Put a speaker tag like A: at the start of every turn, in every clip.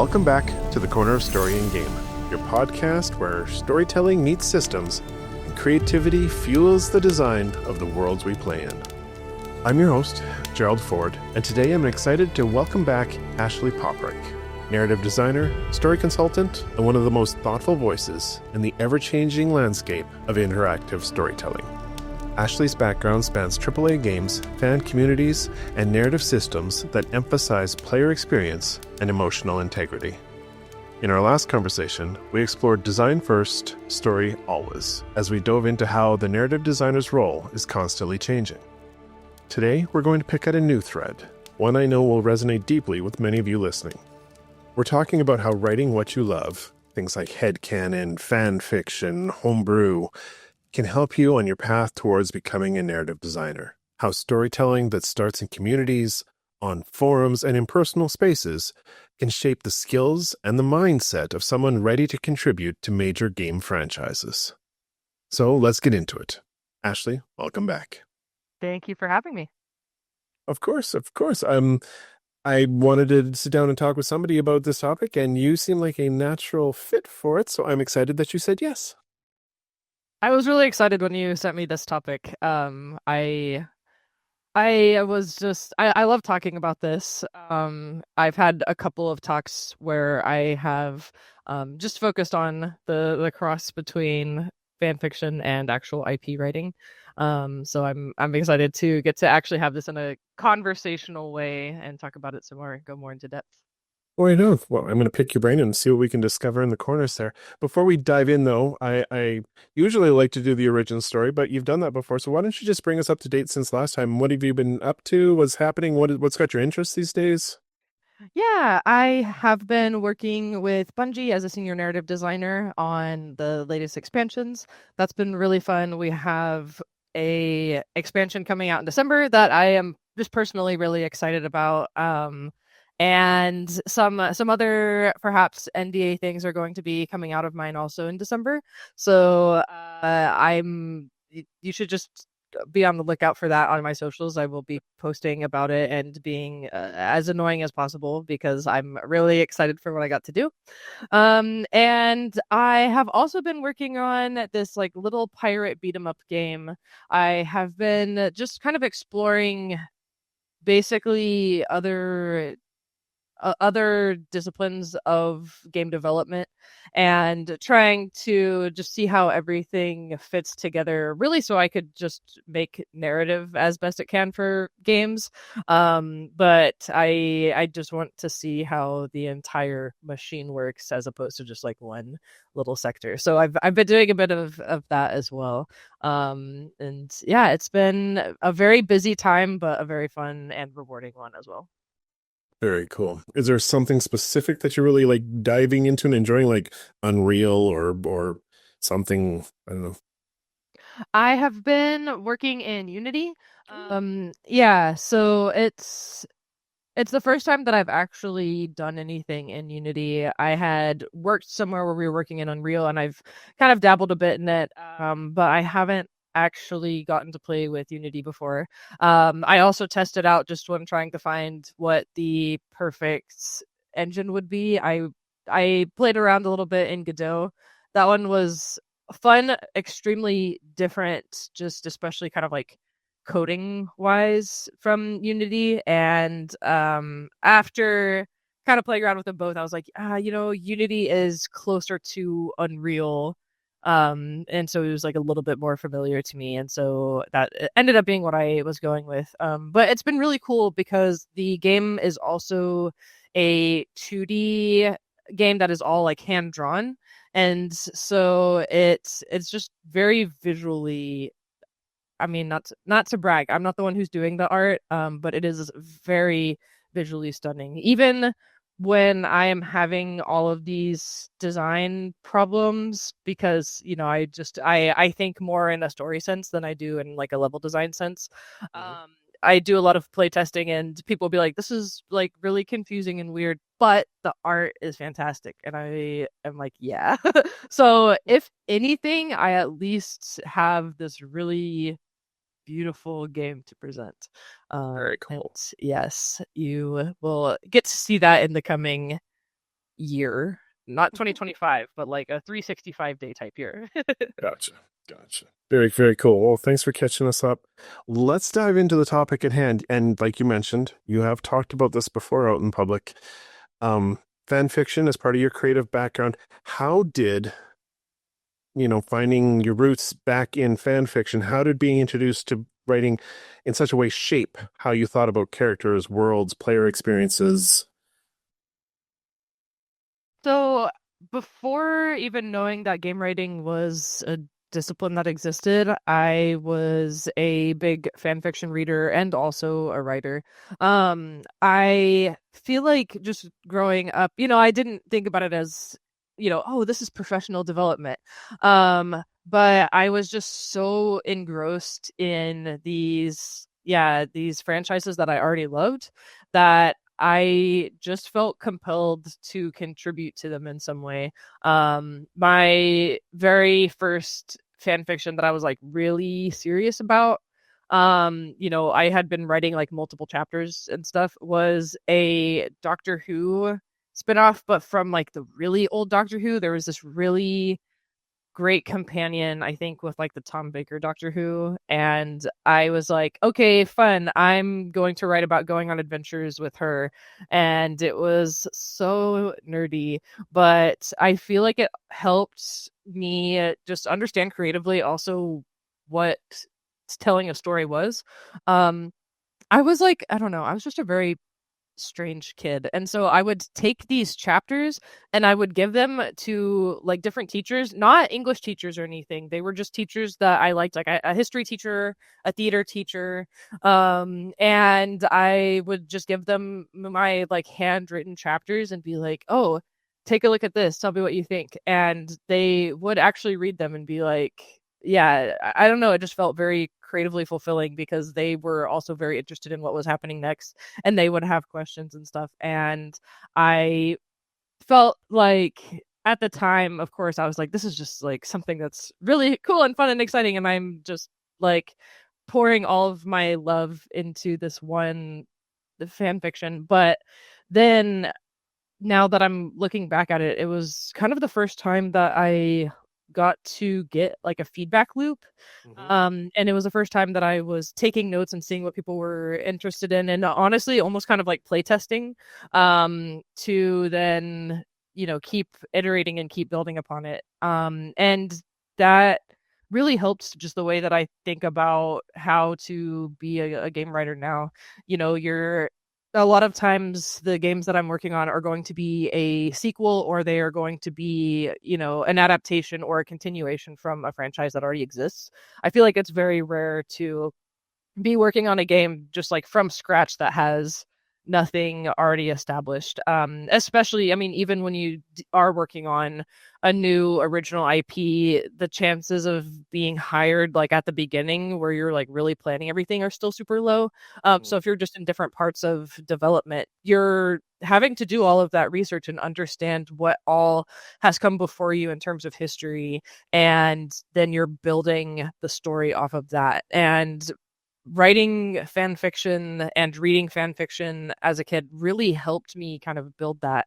A: Welcome back to the Corner of Story and Game, your podcast where storytelling meets systems and creativity fuels the design of the worlds we play in. I'm your host, Gerald Ford, and today I'm excited to welcome back Ashley Poprik, narrative designer, story consultant, and one of the most thoughtful voices in the ever-changing landscape of interactive storytelling. Ashley's background spans AAA games, fan communities, and narrative systems that emphasize player experience and emotional integrity. In our last conversation, we explored design first, story always, as we dove into how the narrative designer's role is constantly changing. Today, we're going to pick at a new thread, one I know will resonate deeply with many of you listening. We're talking about how writing what you love, things like headcanon, fanfiction, homebrew, can help you on your path towards becoming a narrative designer. How storytelling that starts in communities, on forums, and in personal spaces can shape the skills and the mindset of someone ready to contribute to major game franchises. So let's get into it. Ashley, welcome back.
B: Thank you for having me.
A: Of course. I wanted to sit down and talk with somebody about this topic, and you seem like a natural fit for it, so I'm excited that you said yes.
B: I was really excited when you sent me this topic. I love talking about this. I've had a couple of talks where I have just focused on the cross between fanfiction and actual IP writing. So I'm excited to get to actually have this in a conversational way and talk about it some more and go more into depth.
A: Well, I'm going to pick your brain and see what we can discover in the corners there. Before we dive in, though, I usually like to do the origin story, but you've done that before. So why don't you just bring us up to date since last time? What have you been up to? What's happening? What's got your interest these days?
B: Yeah, I have been working with Bungie as a senior narrative designer on the latest expansions. That's been really fun. We have a expansion coming out in December that I am just personally really excited about. And some other perhaps NDA things are going to be coming out of mine also in December. So you should just be on the lookout for that on my socials. I will be posting about it and being as annoying as possible because I'm really excited for what I got to do. And I have also been working on this like little pirate beat 'em up game. I have been just kind of exploring basically other disciplines of game development and trying to just see how everything fits together really so I could just make narrative as best it can for games. But I just want to see how the entire machine works as opposed to just like one little sector. So I've been doing a bit of that as well. And yeah, it's been a very busy time, but a very fun and rewarding one as well.
A: Very cool. Is there something specific that you're really like diving into and enjoying, like Unreal or something? I don't know.
B: I have been working in Unity. Yeah, so it's the first time that I've actually done anything in Unity. I had worked somewhere where we were working in Unreal, and I've kind of dabbled a bit in it, but I haven't actually gotten to play with Unity before. I also tested out just when trying to find what the perfect engine would be. I played around a little bit in Godot. That one was fun, extremely different, just especially kind of like coding wise from Unity. And after kind of playing around with them both, I was like, Unity is closer to Unreal. And so it was like a little bit more familiar to me. And so that ended up being what I was going with. But it's been really cool because the game is also a 2D game that is all like hand drawn. And so it's just very visually, I mean, not to brag. I'm not the one who's doing the art, but it is very visually stunning. Even when I am having all of these design problems, because I think more in a story sense than I do in like a level design sense.
A: Mhm.
B: I do a lot of play testing, and people will be like, "This is like really confusing and weird," but the art is fantastic, and I am like, "Yeah." So if anything, I at least have this really beautiful game to present.
A: Very
B: And
A: cool.
B: yes, you will get to see that in the coming year. Not 2025, but like a 365-day type year.
A: Gotcha. Gotcha. Very, very cool. Well, thanks for catching us up. Let's dive into the topic at hand. And like you mentioned, you have talked about this before out in public. Fan fiction as part of your creative background. How did, finding your roots back in fan fiction, how did being introduced to writing in such a way shape how you thought about characters, worlds, player experiences?
B: So before even knowing that game writing was a discipline that existed, I was a big fan fiction reader and also a writer. I feel like just growing up, I didn't think about it as, oh, this is professional development. But I was just so engrossed in these franchises that I already loved that I just felt compelled to contribute to them in some way. My very first fan fiction that I was like really serious about, I had been writing like multiple chapters and stuff, was a Doctor Who spinoff, but from like the really old Doctor Who. There was this really great companion, I think, with like the Tom Baker Doctor Who. And I was like, okay, fun. I'm going to write about going on adventures with her. And it was so nerdy, but I feel like it helped me just understand creatively also what telling a story was. I was like, I don't know, I was just a very strange kid. And so I would take these chapters and I would give them to like different teachers, not English teachers or anything. They were just teachers that I liked, like a history teacher, a theater teacher. And I would just give them my like handwritten chapters and be like, oh, take a look at this. Tell me what you think. And they would actually read them and be like, yeah, I don't know. It just felt very creatively fulfilling because they were also very interested in what was happening next and they would have questions and stuff. And I felt like at the time, of course, I was like, this is just like something that's really cool and fun and exciting. And I'm just like pouring all of my love into this one fan fiction. But then now that I'm looking back at it, it was kind of the first time that I got to get like a feedback loop. And it was the first time that I was taking notes and seeing what people were interested in, and honestly, almost kind of like play testing, to then, keep iterating and keep building upon it. And that really helped just the way that I think about how to be a game writer now. You're a lot of times the games that I'm working on are going to be a sequel or they are going to be, an adaptation or a continuation from a franchise that already exists. I feel like it's very rare to be working on a game just like from scratch that has nothing already established. Especially, I mean, even when you are working on a new original IP, the chances of being hired like at the beginning where you're like really planning everything are still super low. So if you're just in different parts of development, you're having to do all of that research and understand what all has come before you in terms of history, and then you're building the story off of that. And writing fan fiction and reading fan fiction as a kid really helped me kind of build that,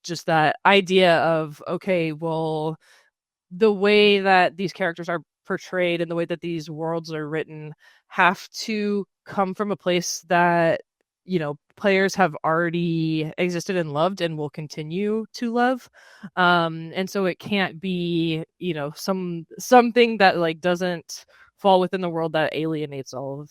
B: just that idea of, okay, well, the way that these characters are portrayed and the way that these worlds are written have to come from a place that, players have already existed and loved and will continue to love. And so it can't be, something that like doesn't fall within the world that alienates all of,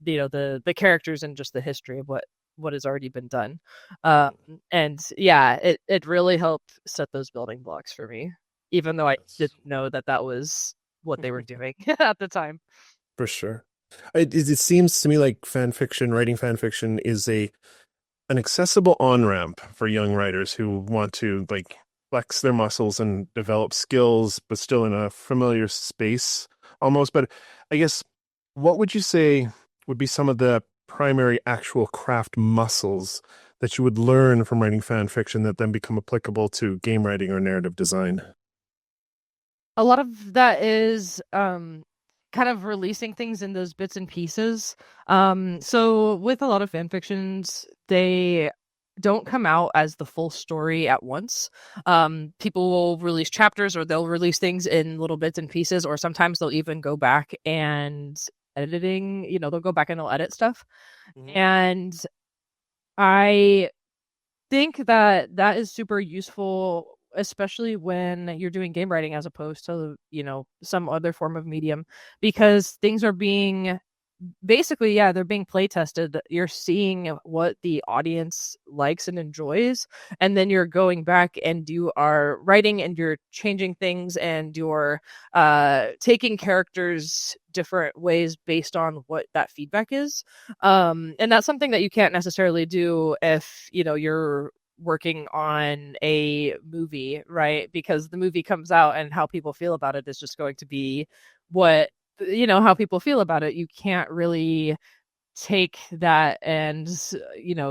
B: the characters and just the history of what has already been done. And yeah, it really helped set those building blocks for me, even though I didn't know that that was what they were doing at the time.
A: For sure. It seems to me like writing fan fiction is an accessible on-ramp for young writers who want to like flex their muscles and develop skills, but still in a familiar space almost. But I guess, what would you say would be some of the primary actual craft muscles that you would learn from writing fan fiction that then become applicable to game writing or narrative design?
B: A lot of that is kind of releasing things in those bits and pieces. So with a lot of fan fictions, they don't come out as the full story at once. People will release chapters, or they'll release things in little bits and pieces, or sometimes they'll even go back and editing, they'll go back and they'll edit stuff.
A: Mhm.
B: And I think that that is super useful, especially when you're doing game writing as opposed to, some other form of medium, because things are being basically, yeah, they're being play tested. You're seeing what the audience likes and enjoys, and then you're going back and you are writing and you're changing things, and you're taking characters different ways based on what that feedback is. And that's something that you can't necessarily do if you're working on a movie, right? Because the movie comes out and how people feel about it is just going to be what how people feel about it. You can't really take that and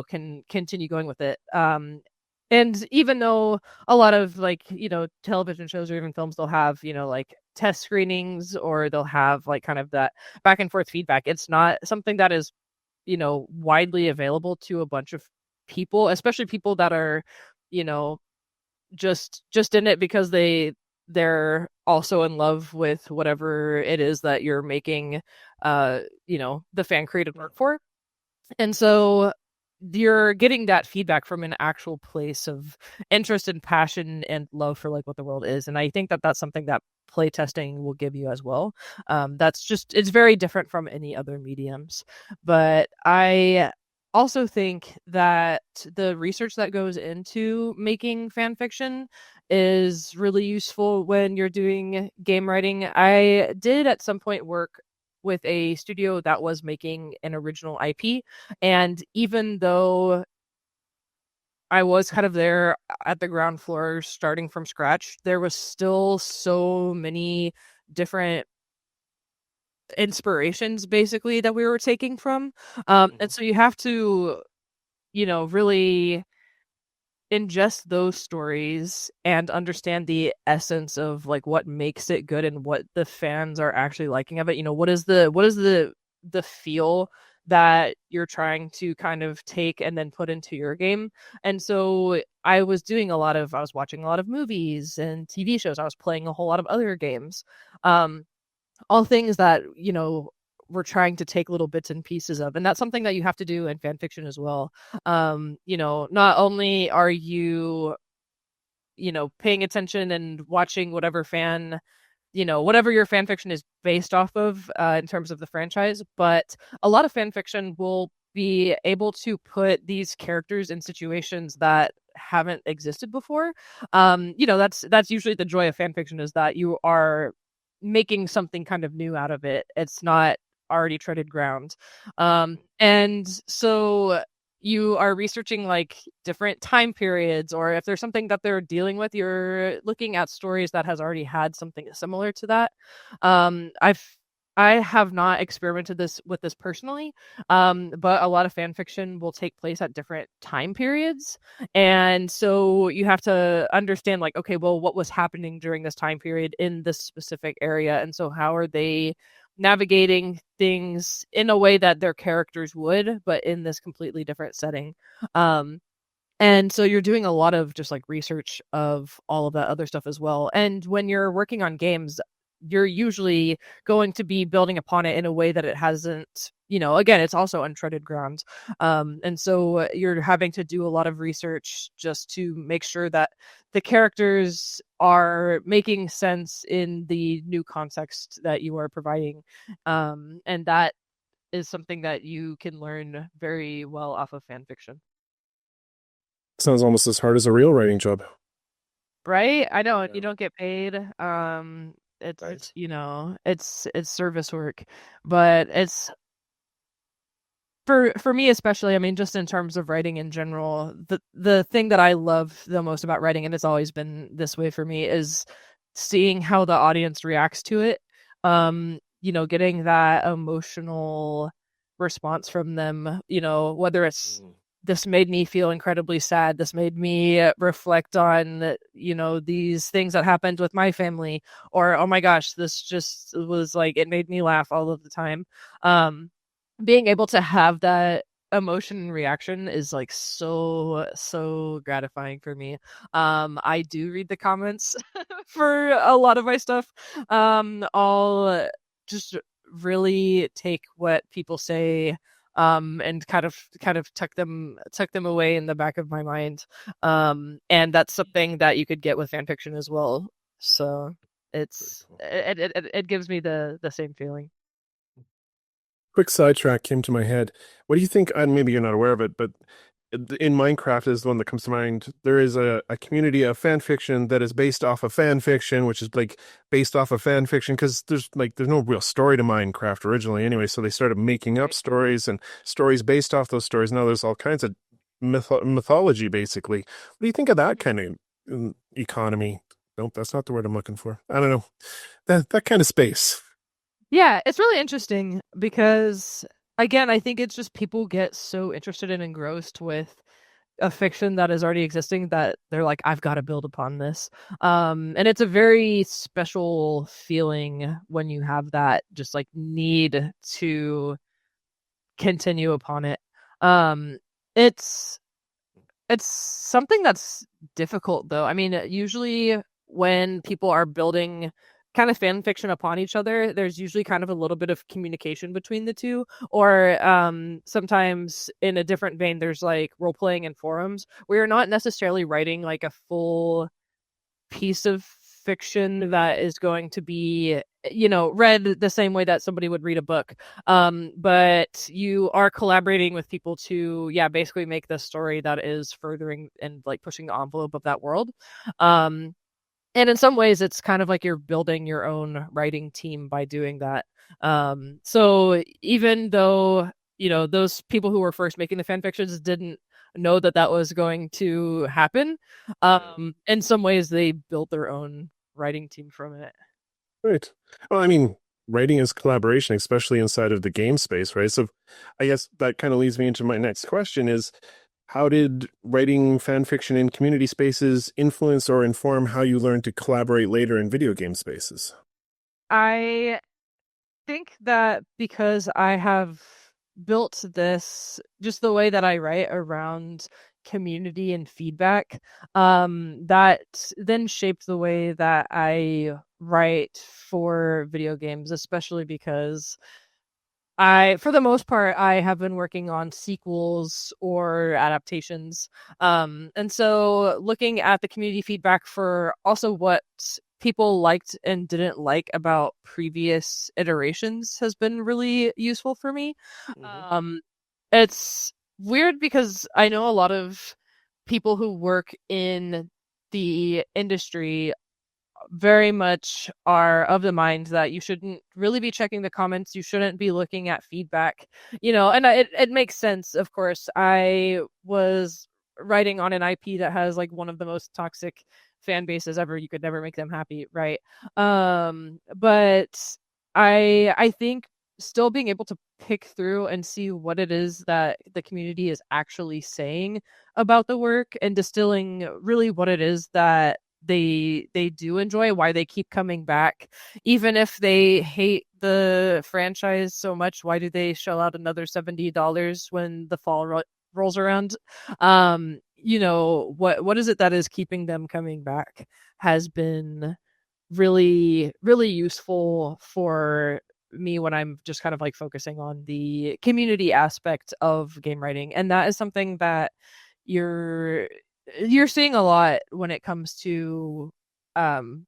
B: can continue going with it. And even though a lot of television shows or even films, they'll have like test screenings, or they'll have like kind of that back and forth feedback, it's not something that is widely available to a bunch of people, especially people that are you know just in it because they're also in love with whatever it is that you're making the fan created work for. And so you're getting that feedback from an actual place of interest and passion and love for like what the world is. And I think that that's something that playtesting will give you as well. It's very different from any other mediums. But I also think that the research that goes into making fan fiction is really useful when you're doing game writing. I did at some point work with a studio that was making an original IP. And even though I was kind of there at the ground floor starting from scratch, there was still so many different inspirations basically that we were taking from. And so you have to, really ingest those stories and understand the essence of like what makes it good and what the fans are actually liking of it. What is the feel that you're trying to kind of take and then put into your game. And so I was watching a lot of movies and TV shows. I was playing a whole lot of other games. All things that we're trying to take little bits and pieces of, and that's something that you have to do in fan fiction as well. Not only are you paying attention and watching whatever your fan fiction is based off of in terms of the franchise, but a lot of fan fiction will be able to put these characters in situations that haven't existed before. That's usually the joy of fan fiction, is that you are making something kind of new out of it. It's not already treaded ground. And so you are researching like different time periods, or if there's something that they're dealing with, you're looking at stories that has already had something similar to that. I have not experimented with this personally, but a lot of fan fiction will take place at different time periods, and so you have to understand like, okay, well, what was happening during this time period in this specific area, and so how are they navigating things in a way that their characters would, but in this completely different setting. And so you're doing a lot of just like research of all of that other stuff as well. And when you're working on games, you're usually going to be building upon it in a way that it hasn't, again, it's also untreaded ground. And so you're having to do a lot of research just to make sure that the characters are making sense in the new context that you are providing. And that is something that you can learn very well off of fan fiction.
A: Sounds almost as hard as a real writing job.
B: Right? I know,
A: Yeah.
B: you don't get paid. It's
A: Right.
B: it's service work, but it's for me especially. I mean, just in terms of writing in general, the thing that I love the most about writing, and it's always been this way for me, is seeing how the audience reacts to it. Getting that emotional response from them, whether it's this made me feel incredibly sad, this made me reflect on these things that happened with my family, or oh my gosh, this just was like, it made me laugh all of the time. Being able to have that emotion and reaction is like so gratifying for me. I do read the comments for a lot of my stuff. I'll just really take what people say and kind of tuck them away in the back of my mind. And that's something that you could get with fan fiction as well. So
A: Very
B: it's
A: cool.
B: it gives me the same feeling.
A: Quick sidetrack came to my head. What do you think? And maybe you're not aware of it, but in Minecraft is the one that comes to mind. There is a community of fan fiction that is based off of fan fiction, which is like based off of fan fiction because there's no real story to Minecraft originally anyway. So they started making up
B: Right.
A: stories and stories based off those stories. Now there's all kinds of mythology basically. What do you think of that kind of economy? Nope, that's not the word I'm looking for. I don't know. That kind of space.
B: Yeah, it's really interesting because again, I think it's just people get so interested and engrossed with a fiction that is already existing that they're like, I've got to build upon this. And it's a very special feeling when you have that just like need to continue upon it. Um, it's it's something that's difficult though. I mean, usually when people are building kind of fan fiction upon each other, there's usually kind of a little bit of communication between the two. Or sometimes in a different vein, there's like role playing and forums where you're not necessarily writing like a full piece of fiction that is going to be read the same way that somebody would read a book, but you are collaborating with people to basically make the story that is furthering and like pushing the envelope of that world. And in some ways it's kind of like you're building your own writing team by doing that. So even though those people who were first making the fan fictions didn't know that that was going to happen, in some ways they built their own writing team from it.
A: Right. Well, I mean, writing is collaboration, especially inside of the game space, right? So I guess that kind of leads me into my next question is how did writing fan fiction in community spaces influence or inform how you learn to collaborate later in video game spaces?
B: I think that because I have built this just the way that I write around community and feedback, that then shaped the way that I write for video games, especially because for the most part, I have been working on sequels or adaptations. And so looking at the community feedback for also what people liked and didn't like about previous iterations has been really useful for me.
A: Hmm.
B: Um, it's weird because I know a lot of people who work in the industry very much are of the mind that you shouldn't really be checking the comments. You shouldn't be looking at feedback, and it makes sense, of course. I was writing on an IP that has like one of the most toxic fan bases ever. You could never make them happy, right? But I think still being able to pick through and see what it is that the community is actually saying about the work and distilling really what it is that they do enjoy, why they keep coming back, even if they hate the franchise so much. Why do they shell out another $70 when the fall rolls around? What is it that is keeping them coming back has been really really useful for me when I'm just kind of like focusing on the community aspect of game writing. And that is something that you're you're seeing a lot when it comes to um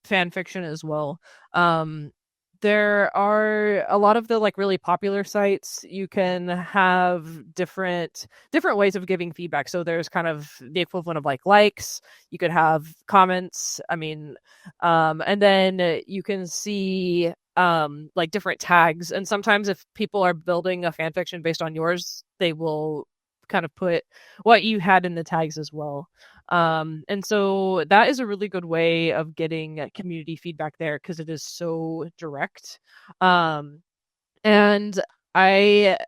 B: fan fiction as well. Um there are a lot of the like really popular sites. You can have different ways of giving feedback. So there's kind of the equivalent of like likes. You could have comments. I mean, and then you can see like different tags. And sometimes if people are building a fan fiction based on yours, they will kind of put what you had in the tags as well. And so that is a really good way of getting community feedback there because it is so direct. Um, and I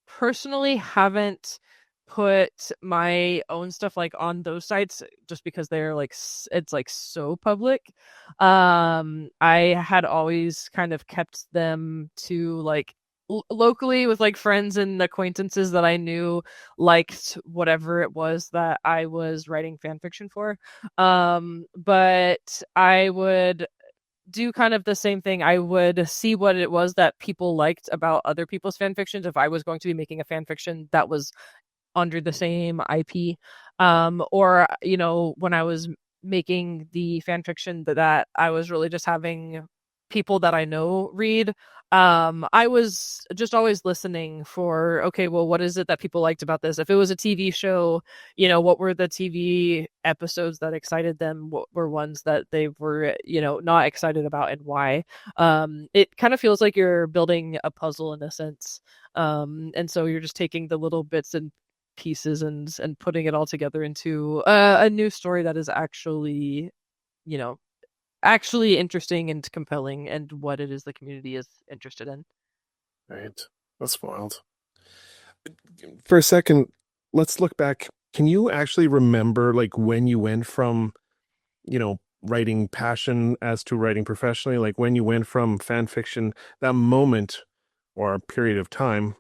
B: personally haven't put my own stuff like on those sites just because they're like it's like so public. I had always kind of kept them to like locally with like friends and acquaintances that I knew liked whatever it was that I was writing fan fiction for. But I would do kind of the same thing. I would see what it was that people liked about other people's fan fictions if I was going to be making a fan fiction that was under the same IP. Or, when I was making the fan fiction that I was really just having people that I know read, I was just always listening for, okay, well, what is it that people liked about this? If it was a TV show, what were the TV episodes that excited them? What were ones that they were, not excited about, and why? It kind of feels like you're building a puzzle in a sense. And so you're just taking the little bits and pieces and putting it all together into a new story that is actually, you know, actually interesting and compelling, and what it is the community is interested in.
A: Right. That's wild. For a second, let's look back. Can you actually remember like when you went from, writing passion as to writing professionally, like when you went from fan fiction, that moment or a period of time,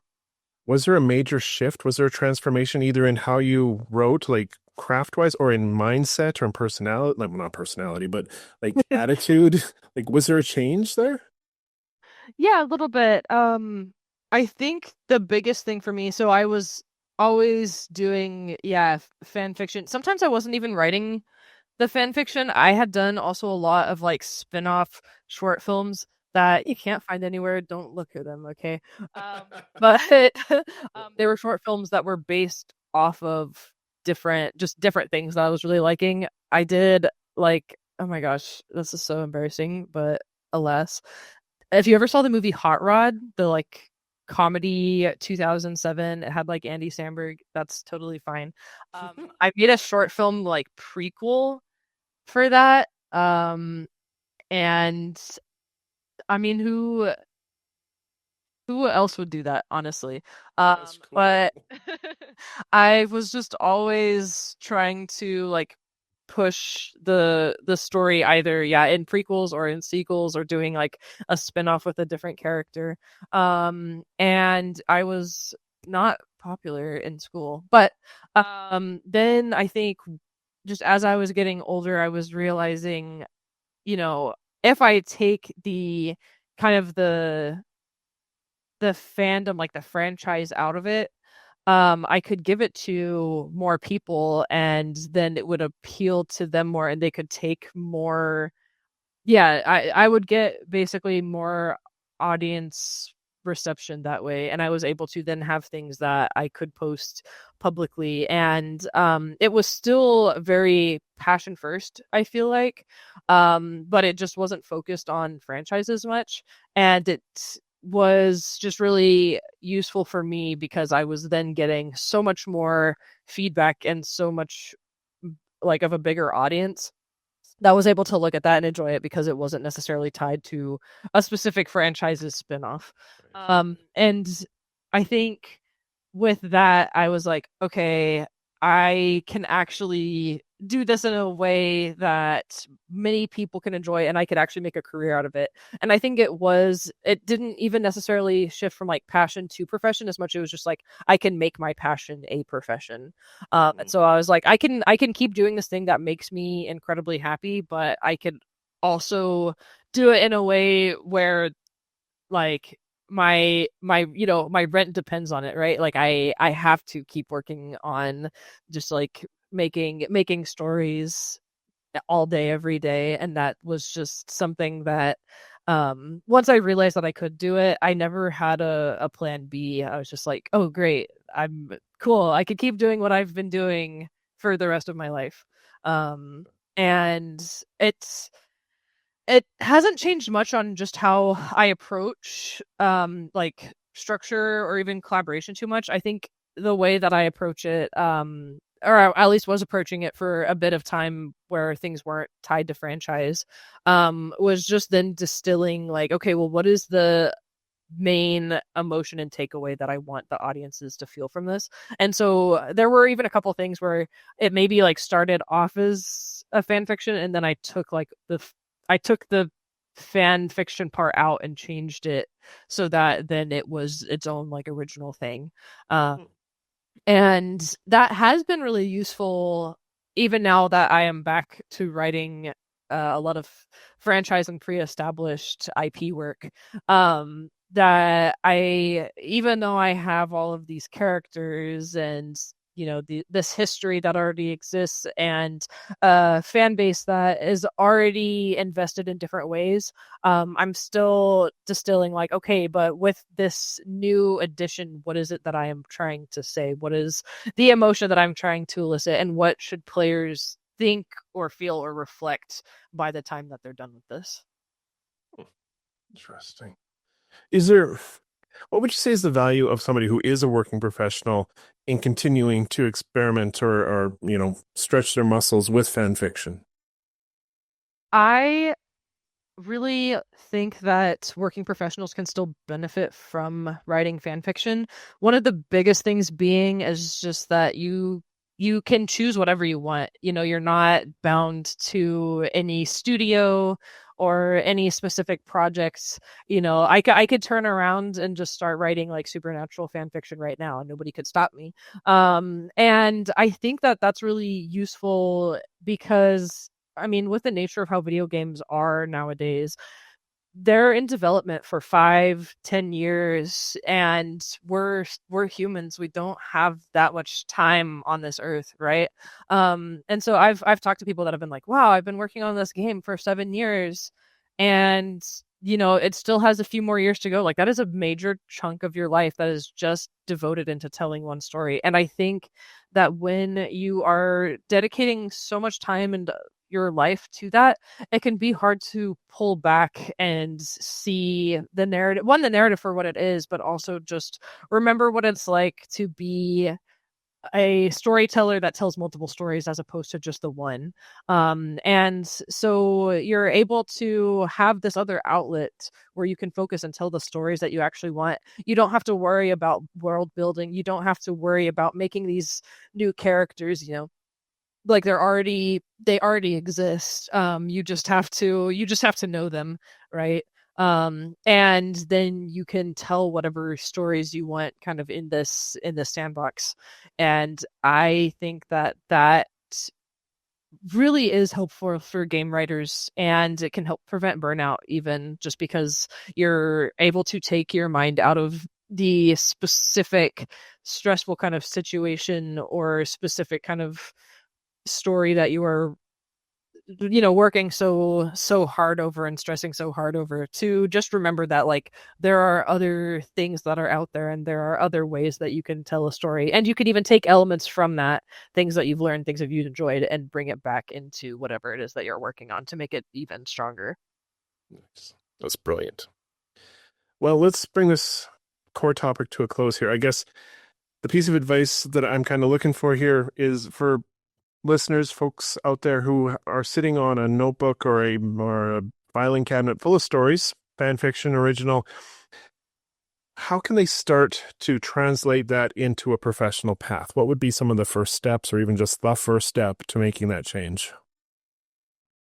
A: was there a major shift? Was there a transformation either in how you wrote, like craft wise, or in mindset or in personality? Like, well, not personality, but like attitude. Like, was there a change there?
B: Yeah, a little bit. I think the biggest thing for me, so I was always doing, fan fiction. Sometimes I wasn't even writing the fan fiction. I had done also a lot of like spin-off short films that you can't find anywhere. Don't look at them, okay? But they were short films that were based off of different things that I was really liking. I did like, oh my gosh, this is so embarrassing, but alas. If you ever saw the movie Hot Rod, the like comedy 2007, it had like Andy Samberg. That's totally fine. I made a short film like prequel for that. And I mean, who else would do that, honestly?
A: That's cool.
B: But I was just always trying to like push the story either in prequels or in sequels, or doing like a spin-off with a different character. And I was not popular in school, but then I think just as I was getting older, I was realizing, you know, if I take the kind of the fandom, like the franchise out of it, I could give it to more people, and then it would appeal to them more, and they could take more. Yeah, I would get basically more audience reception that way, and I was able to then have things that I could post publicly, and it was still very passion first, I feel like, but it just wasn't focused on franchises much, and it was just really useful for me because I was then getting so much more feedback and so much like of a bigger audience that was able to look at that and enjoy it because it wasn't necessarily tied to a specific franchise's spinoff. And I think with that, I was like, okay, I can actually do this in a way that many people can enjoy, and I could actually make a career out of it. And I think it didn't even necessarily shift from like passion to profession as much. It was just like, I can make my passion a profession. And so I was like, I can keep doing this thing that makes me incredibly happy, but I could also do it in a way where like my rent depends on it, right? Like I have to keep working on just like making stories all day every day, and that was just something that once I realized that I could do it, I never had a plan B. I was just like, oh great, I'm cool, I could keep doing what I've been doing for the rest of my life. And it hasn't changed much on just how I approach like structure or even collaboration too much. I think the way that I approach it, or at least was approaching it for a bit of time where things weren't tied to franchise, was just then distilling like, okay, well, what is the main emotion and takeaway that I want the audiences to feel from this? And so there were even a couple things where it maybe like started off as a fan fiction, and then I took the fan fiction part out and changed it so that then it was its own like original thing. And that has been really useful even now that I am back to writing a lot of franchise and pre-established IP work. That I, even though I have all of these characters and this history that already exists and a fan base that is already invested in different ways, I'm still distilling like, okay, but with this new addition, what is it that I am trying to say? What is the emotion that I'm trying to elicit, and what should players think or feel or reflect by the time that they're done with this?
A: Interesting. What would you say is the value of somebody who is a working professional in continuing to experiment or stretch their muscles with fan fiction?
B: I really think that working professionals can still benefit from writing fan fiction. One of the biggest things being is just that you can choose whatever you want. You're not bound to any studio or any specific projects. I could turn around and just start writing like supernatural fan fiction right now, and nobody could stop me. And I think that that's really useful because I mean, with the nature of how video games are nowadays, they're in development for 5-10 years, and we're humans. We don't have that much time on this earth, right? And so I've talked to people that have been like, wow, I've been working on this game for 7 years, and it still has a few more years to go. Like, that is a major chunk of your life that is just devoted into telling one story. And I think that when you are dedicating so much time and your life to that, it can be hard to pull back and see the narrative for what it is, but also just remember what it's like to be a storyteller that tells multiple stories as opposed to just the one. And so you're able to have this other outlet where you can focus and tell the stories that you actually want. You don't have to worry about world building. You don't have to worry about making these new characters, like they already exist. You just have to know them, right? And then you can tell whatever stories you want kind of in this sandbox. And I think that really is helpful for game writers, and it can help prevent burnout, even just because you're able to take your mind out of the specific stressful kind of situation or specific kind of story that you are working so hard over and stressing so hard over, to just remember that like there are other things that are out there, and there are other ways that you can tell a story, and you can even take elements from that, things that you've learned, things that you've enjoyed, and bring it back into whatever it is that you're working on to make it even stronger.
A: That's brilliant. Well, let's bring this core topic to a close here. I guess the piece of advice that I'm kind of looking for here is for listeners, folks out there who are sitting on a notebook or a filing cabinet full of stories, fan fiction, original. How can they start to translate that into a professional path? What would be some of the first steps, or even just the first step to making that change?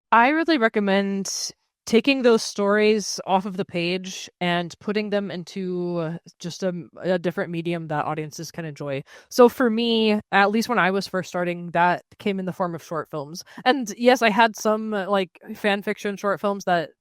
B: I really recommend taking those stories off of the page and putting them into just a different medium that audiences can enjoy. So for me, at least when I was first starting, that came in the form of short films. And yes, I had some like fan fiction short films that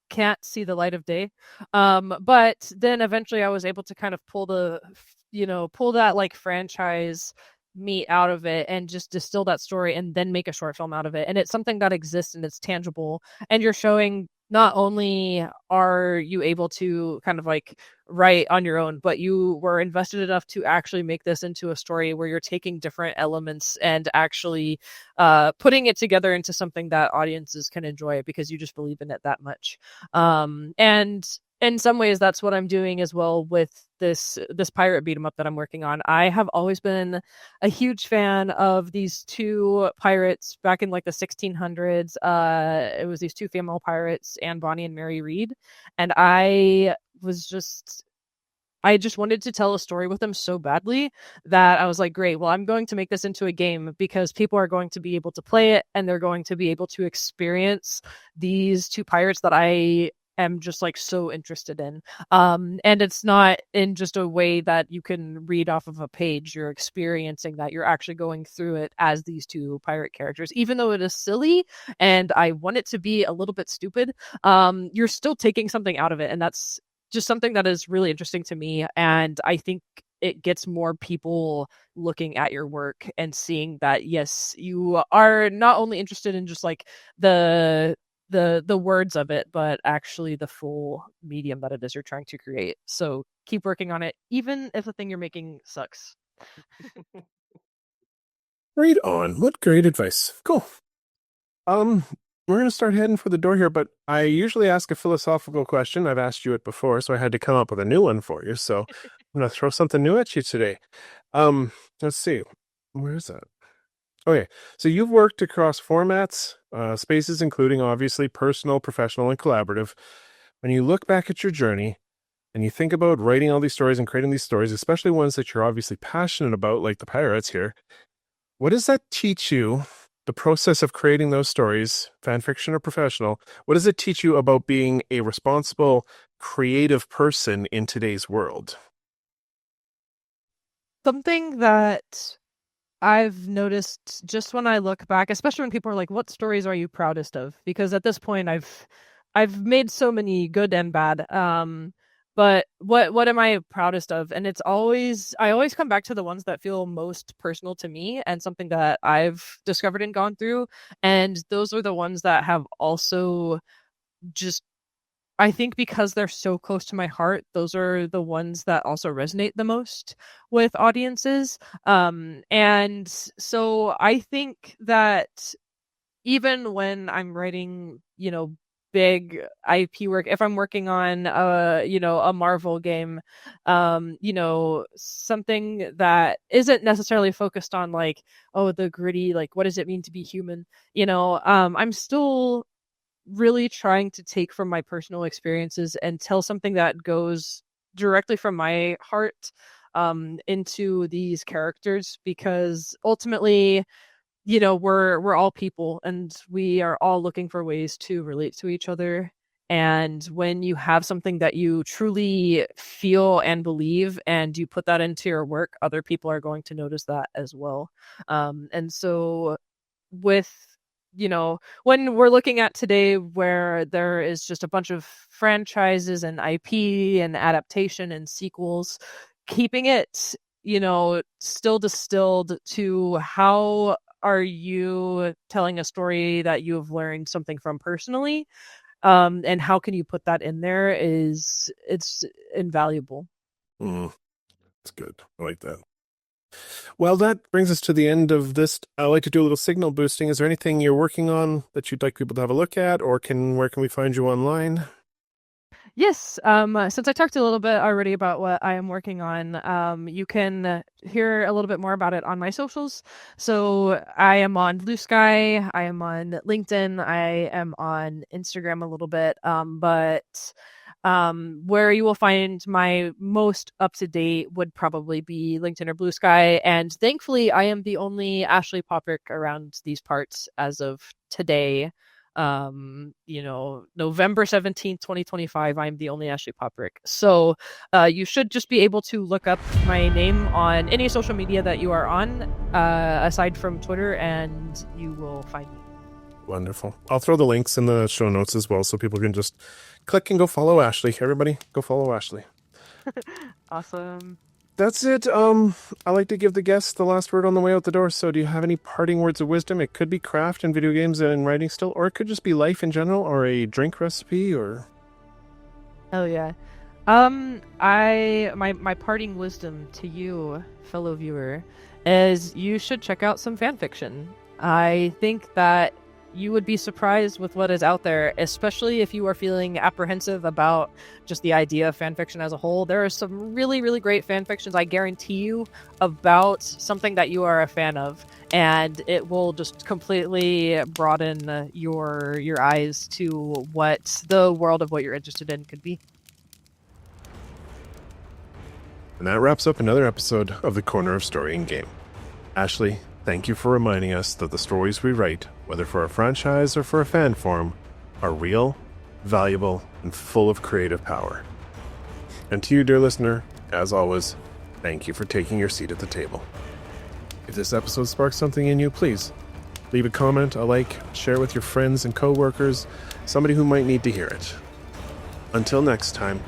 B: can't see the light of day. But then eventually I was able to kind of pull that like franchise meat out of it and just distill that story and then make a short film out of it. And it's something that exists and it's tangible. And you're showing not only are you able to kind of like write on your own, but you were invested enough to actually make this into a story where you're taking different elements and actually putting it together into something that audiences can enjoy because you just believe in it that much. And in some ways, that's what I'm doing as well with this pirate beat 'em up that I'm working on. I have always been a huge fan of these two pirates back in like the 1600s. It was these two female pirates, Anne Bonny and Mary Read, and I was just I just wanted to tell a story with them so badly that I was like, great, well, I'm going to make this into a game because people are going to be able to play it and they're going to be able to experience these two pirates that I am just like so interested in. And it's not in just a way that you can read off of a page. You're experiencing that. You're actually going through it as these two pirate characters. Even though it is silly and I want it to be a little bit stupid, you're still taking something out of it. And that's just something that is really interesting to me. And I think it gets more people looking at your work and seeing that, yes, you are not only interested in just like the words of it, but actually the full medium that it is you're trying to create. So keep working on it, even if the thing you're making sucks.
A: Right on. What great advice. Cool. We're going to start heading for the door here, but I usually ask a philosophical question. I've asked you it before, so I had to come up with a new one for you. So I'm going to throw something new at you today. Let's see. Where is that? Okay. So you've worked across formats, spaces, including obviously personal, professional, and collaborative. When you look back at your journey and you think about writing all these stories and creating these stories, especially ones that you're obviously passionate about, like the pirates here, what does that teach you? The process of creating those stories, fan fiction or professional, what does it teach you about being a responsible, creative person in today's world?
B: Something that I've noticed just when I look back, especially when people are like, "What stories are you proudest of?" Because at this point, I've made so many good and bad. But what am I proudest of? And I always come back to the ones that feel most personal to me and something that I've discovered and gone through. And those are the ones that have also just, I think because they're so close to my heart, those are the ones that also resonate the most with audiences. And so I think that even when I'm writing, big IP work, if I'm working on a Marvel game, something that isn't necessarily focused on like, oh, the gritty, like what does it mean to be human? I'm still really trying to take from my personal experiences and tell something that goes directly from my heart into these characters, because ultimately, we're all people and we are all looking for ways to relate to each other. And when you have something that you truly feel and believe and you put that into your work, other people are going to notice that as well. And so with, when we're looking at today where there is just a bunch of franchises and IP and adaptation and sequels, keeping it, still distilled to how are you telling a story that you have learned something from personally, and how can you put that in there, it's invaluable.
A: That's good. I like that. Well, that brings us to the end of this. I like to do a little signal boosting. Is there anything you're working on that you'd like people to have a look at, or where can we find you online?
B: Yes, since I talked a little bit already about what I am working on, you can hear a little bit more about it on my socials. So I am on Blue Sky, I am on LinkedIn, I am on Instagram a little bit, but where you will find my most up to date would probably be LinkedIn or Blue Sky. And thankfully, I am the only Ashley Poprik around these parts as of today. November 17th, 2025, I'm the only Ashley Poprik. So you should just be able to look up my name on any social media that you are on, aside from Twitter, and you will find me.
A: Wonderful. I'll throw the links in the show notes as well so people can just click and go follow Ashley. Everybody, go follow Ashley.
B: Awesome.
A: That's it. I like to give the guests the last word on the way out the door. So do you have any parting words of wisdom? It could be craft and video games and writing still, or it could just be life in general, or a drink recipe, or...
B: Hell yeah. My parting wisdom to you, fellow viewer, is you should check out some fan fiction. I think that you would be surprised with what is out there, especially if you are feeling apprehensive about just the idea of fan fiction as a whole. There are some really, really great fan fictions, I guarantee you, about something that you are a fan of, and it will just completely broaden your eyes to what the world of what you're interested in could be.
A: And that wraps up another episode of the Corner of Story and Game. Ashley, thank you for reminding us that the stories we write, whether for a franchise or for a fan form, are real, valuable, and full of creative power. And to you, dear listener, as always, thank you for taking your seat at the table. If this episode sparks something in you, please leave a comment, a like, share it with your friends and co-workers, somebody who might need to hear it. Until next time,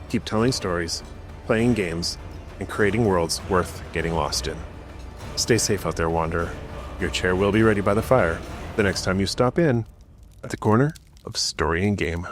A: keep telling stories, playing games, and creating worlds worth getting lost in. Stay safe out there, Wanderer. Your chair will be ready by the fire the next time you stop in at the Corner of Story and Game.